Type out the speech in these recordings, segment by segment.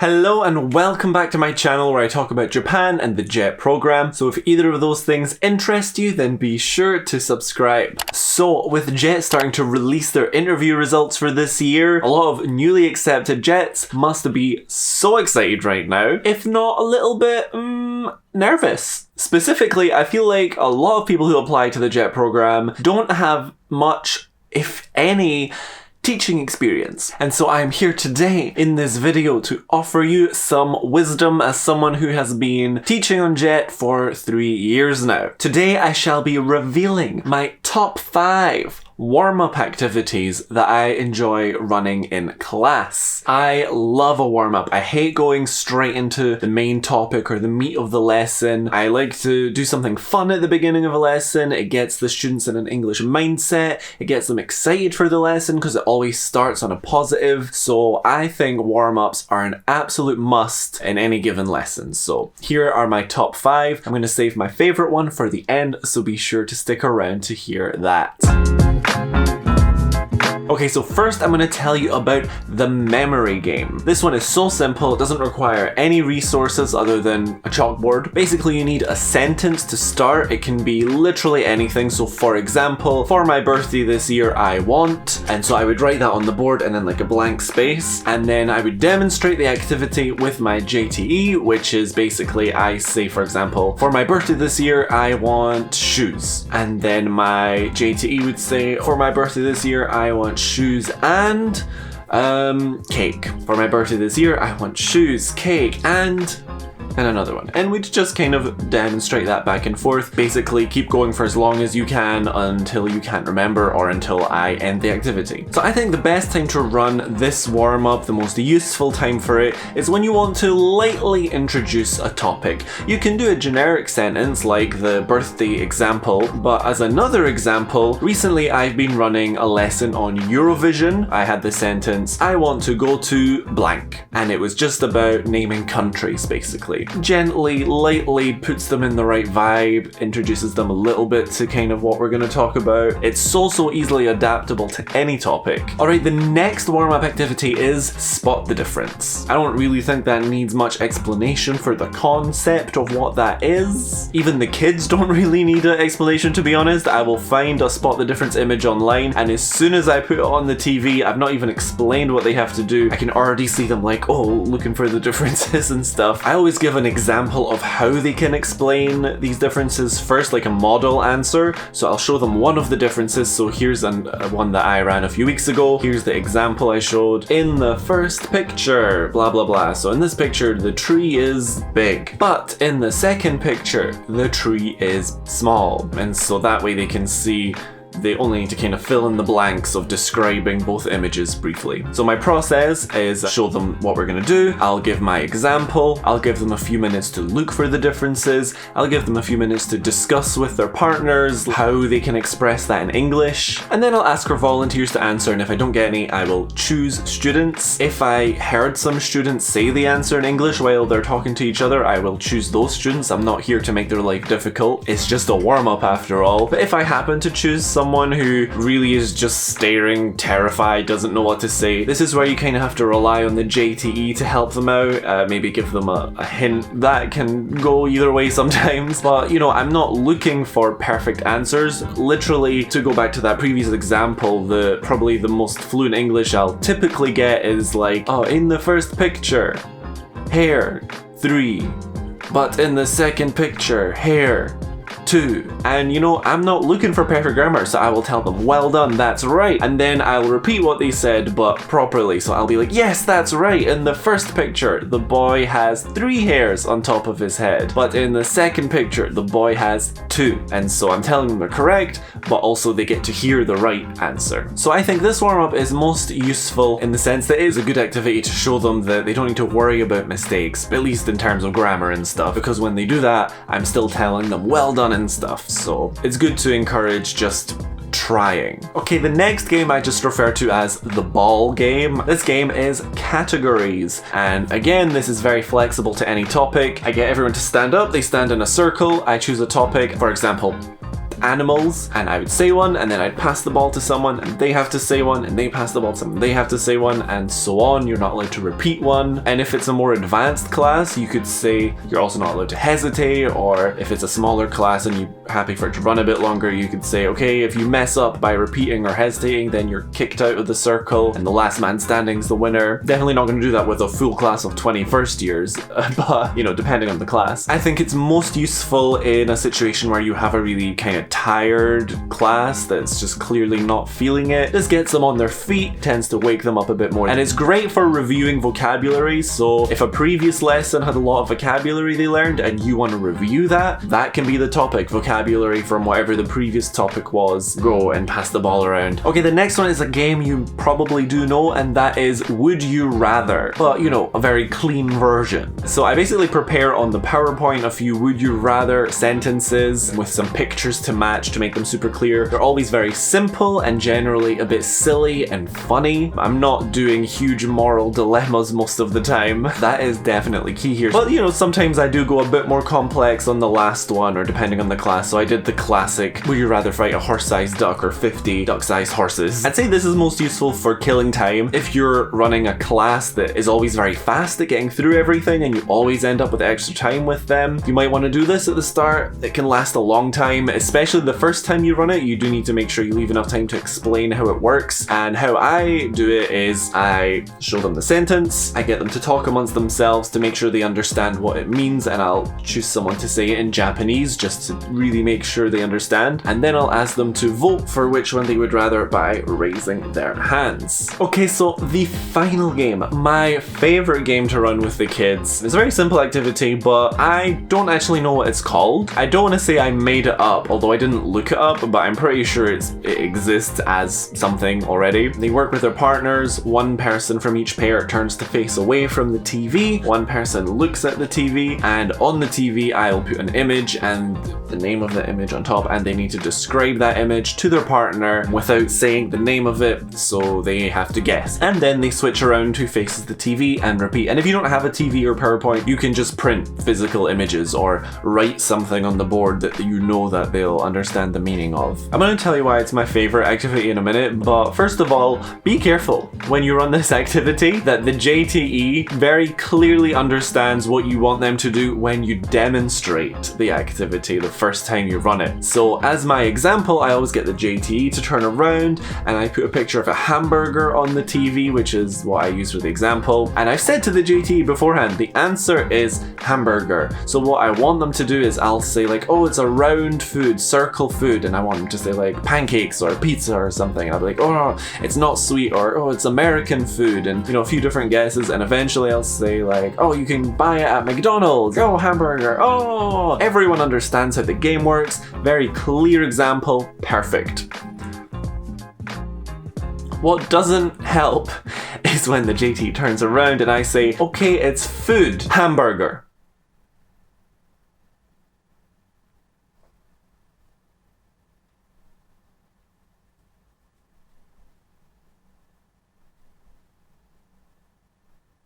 Hello and welcome back to my channel where I talk about Japan and the JET program. So if either of those things interest you, then be sure to subscribe. So with JET starting to release their interview results for this year, a lot of newly accepted JETs must be so excited right now, if not a little bit, nervous. Specifically, I feel like a lot of people who apply to the JET program don't have much, if any, teaching experience. And so I am here today in this video to offer you some wisdom as someone who has been teaching on JET for 3 years now. Today I shall be revealing my top 5 warm-up activities that I enjoy running in class. I love a warm-up. I hate going straight into the main topic or the meat of the lesson. I like to do something fun at the beginning of a lesson. It gets the students in an English mindset. It gets them excited for the lesson because it always starts on a positive. So I think warm-ups are an absolute must in any given lesson. So here are my top 5. I'm going to save my favorite one for the end, so be sure to stick around to hear that. Okay, so first I'm going to tell you about the memory game. This one is so simple, it doesn't require any resources other than a chalkboard. Basically, you need a sentence to start. It can be literally anything. So for example, for my birthday this year, I want, and so I would write that on the board and then like a blank space, and then I would demonstrate the activity with my JTE, which is basically I say, for example, for my birthday this year, I want shoes. And then my JTE would say, for my birthday this year, I want shoes and cake. For my birthday this year, I want shoes, cake, and another one. And we'd just kind of demonstrate that back and forth. Basically, keep going for as long as you can until you can't remember or until I end the activity. So I think the best time to run this warm-up, the most useful time for it, is when you want to lightly introduce a topic. You can do a generic sentence like the birthday example, but as another example, recently I've been running a lesson on Eurovision. I had the sentence, I want to go to blank. And it was just about naming countries, basically. Gently, lightly puts them in the right vibe, introduces them a little bit to kind of what we're going to talk about. It's so easily adaptable to any topic. Alright, the next warm-up activity is spot the difference. I don't really think that needs much explanation for the concept of what that is. Even the kids don't really need an explanation, to be honest. I will find a spot the difference image online, and as soon as I put it on the TV, I've not even explained what they have to do. I can already see them like, oh, looking for the differences and stuff. I always give an example of how they can explain these differences first, like a model answer. So I'll show them one of the differences. So here's one that I ran a few weeks ago. Here's the example I showed. In the first picture, blah blah blah. So in this picture, the tree is big, but in the second picture, the tree is small. And so that way they can see. They only need to kind of fill in the blanks of describing both images briefly. So my process is show them what we're going to do. I'll give my example. I'll give them a few minutes to look for the differences. I'll give them a few minutes to discuss with their partners how they can express that in English. And then I'll ask for volunteers to answer. And if I don't get any, I will choose students. If I heard some students say the answer in English while they're talking to each other, I will choose those students. I'm not here to make their life difficult. It's just a warm-up after all. But if I happen to choose someone who really is just staring, terrified, doesn't know what to say, this is where you kind of have to rely on the JTE to help them out, maybe give them a hint. That can go either way sometimes, but you know, I'm not looking for perfect answers. Literally, to go back to that previous example, probably the most fluent English I'll typically get is like, oh, in the first picture, hair, 3, but in the second picture, hair, 2. And you know, I'm not looking for perfect grammar, so I will tell them, well done, that's right. And then I'll repeat what they said, but properly. So I'll be like, yes, that's right. In the first picture, the boy has 3 hairs on top of his head. But in the second picture, the boy has 2. And so I'm telling them they're correct, but also they get to hear the right answer. So I think this warm-up is most useful in the sense that it is a good activity to show them that they don't need to worry about mistakes, at least in terms of grammar and stuff. Because when they do that, I'm still telling them, well done and stuff. So it's good to encourage just trying. Okay, the next game I just refer to as the ball game. This game is categories, and again, this is very flexible to any topic. I get everyone to stand up, they stand in a circle, I choose a topic, for example, animals, and I would say one, and then I'd pass the ball to someone, and they have to say one, and they pass the ball to someone, they have to say one, and so on. You're not allowed to repeat one. And if it's a more advanced class, you could say you're also not allowed to hesitate, or if it's a smaller class and you're happy for it to run a bit longer, you could say, okay, if you mess up by repeating or hesitating, then you're kicked out of the circle, and the last man standing's the winner. Definitely not going to do that with a full class of 20 first years, but, you know, depending on the class. I think it's most useful in a situation where you have a really kind of tired class that's just clearly not feeling it. This gets them on their feet, tends to wake them up a bit more, and it's great for reviewing vocabulary. So if a previous lesson had a lot of vocabulary they learned and you want to review that, that can be the topic, vocabulary from whatever the previous topic was. Go and pass the ball around. Okay, the next one is a game you probably do know, and that is Would You Rather, but you know, a very clean version. So I basically prepare on the PowerPoint a few Would You Rather sentences with some pictures to match to make them super clear. They're always very simple and generally a bit silly and funny. I'm not doing huge moral dilemmas most of the time. That is definitely key here. But you know, sometimes I do go a bit more complex on the last one, or depending on the class. So I did the classic, would you rather fight a horse-sized duck or 50 duck-sized horses? I'd say this is most useful for killing time. If you're running a class that is always very fast at getting through everything and you always end up with extra time with them, you might want to do this at the start. It can last a long time, especially the first time you run it. You do need to make sure you leave enough time to explain how it works. And how I do it is I show them the sentence, I get them to talk amongst themselves to make sure they understand what it means, and I'll choose someone to say it in Japanese just to really make sure they understand, and then I'll ask them to vote for which one they would rather by raising their hands. Okay, so the final game, my favorite game to run with the kids. It's a very simple activity, but I don't actually know what it's called. I don't want to say I made it up, although I didn't look it up, but I'm pretty sure it exists as something already. They work with their partners. One person from each pair turns to face away from the TV. One person looks at the TV, and on the TV I'll put an image and the name of the image on top, and they need to describe that image to their partner without saying the name of it, so they have to guess. And then they switch around who faces the TV and repeat. And if you don't have a TV or PowerPoint, you can just print physical images or write something on the board that you know that they'll understand the meaning of. I'm going to tell you why it's my favorite activity in a minute, but first of all, be careful when you run this activity that the JTE very clearly understands what you want them to do when you demonstrate the activity the first time you run it. So as my example, I always get the JTE to turn around and I put a picture of a hamburger on the TV, which is what I use for the example. And I've said to the JTE beforehand, the answer is hamburger. So what I want them to do is I'll say like, oh, it's a round food, circle food, and I want them to say like pancakes or pizza or something. And I'll be like, oh, it's not sweet, or oh, it's American food, and you know, a few different guesses, and eventually I'll say like, oh, you can buy it at McDonald's, oh, hamburger, oh. Everyone understands how the game works. Very clear example, perfect. What doesn't help is when the JT turns around and I say, okay, it's food, hamburger.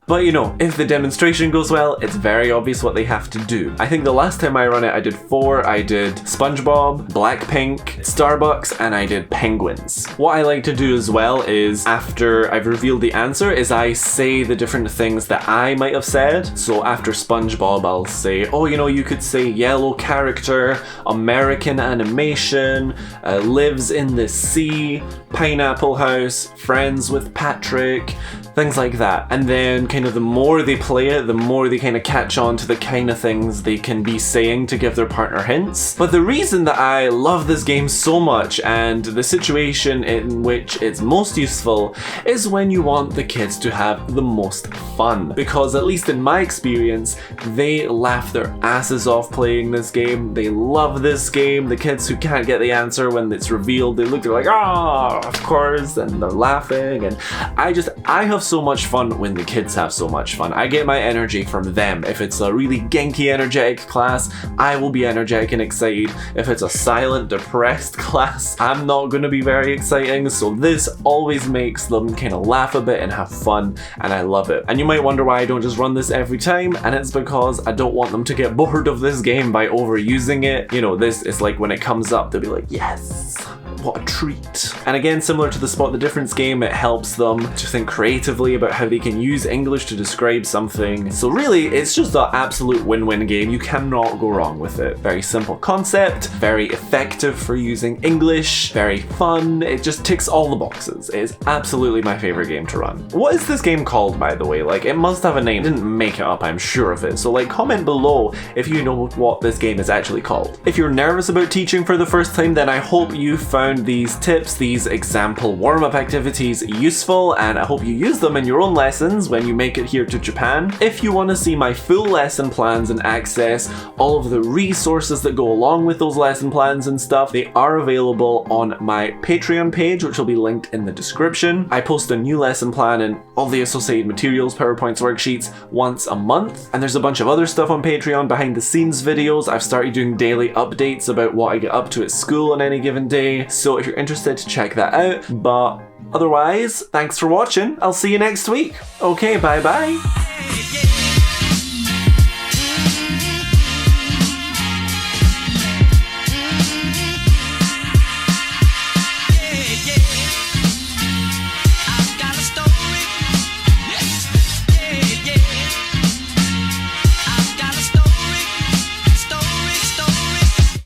But you know, if the demonstration goes well, it's very obvious what they have to do. I think the last time I run it, I did 4. I did SpongeBob, Blackpink, Starbucks, and I did penguins. What I like to do as well is, after I've revealed the answer, is I say the different things that I might have said. So after SpongeBob, I'll say, oh, you know, you could say yellow character, American animation, lives in the sea, Pineapple House, friends with Patrick, things like that. And then kind of the more they play it, the more they kind of catch on to the kind of things they can be saying to give their partner hints. But the reason that I love this game so much, and the situation in which it's most useful, is when you want the kids to have the most fun. Because at least in my experience, they laugh their asses off playing this game. They love this game. The kids who can't get the answer when it's revealed, they're like, oh, of course, and they're laughing. And I have so much fun when the kids have so much fun. I get my energy from them. If it's a really Genki energetic class, I will be energetic and excited. If it's a silent, depressed class, I'm not going to be very exciting. So this always makes them kind of laugh a bit and have fun, and I love it. And you might wonder why I don't just run this every time, and it's because I don't want them to get bored of this game by overusing it. You know, this is like when it comes up, they'll be like, yes, what a treat. And again, similar to the Spot the Difference game, it helps them to think creatively about how they can use English to describe something. So really, it's just an absolute win-win game. You cannot go wrong with it. Very simple concept, very effective for using English, very fun. It just ticks all the boxes. It is absolutely my favorite game to run. What is this game called, by the way? Like, it must have a name. I didn't make it up, I'm sure of it. So like, comment below if you know what this game is actually called. If you're nervous about teaching for the first time, then I hope you found these tips, these example warm-up activities useful, and I hope you use them in your own lessons when you make it here to Japan. If you want to see my full lesson plans and access all of the resources that go along with those lesson plans and stuff, they are available on my Patreon page, which will be linked in the description. I post a new lesson plan and all the associated materials, PowerPoints, worksheets once a month, and there's a bunch of other stuff on Patreon, behind the scenes videos. I've started doing daily updates about what I get up to at school on any given day. So if you're interested, check that out. But otherwise, thanks for watching. I'll see you next week. Okay, bye bye.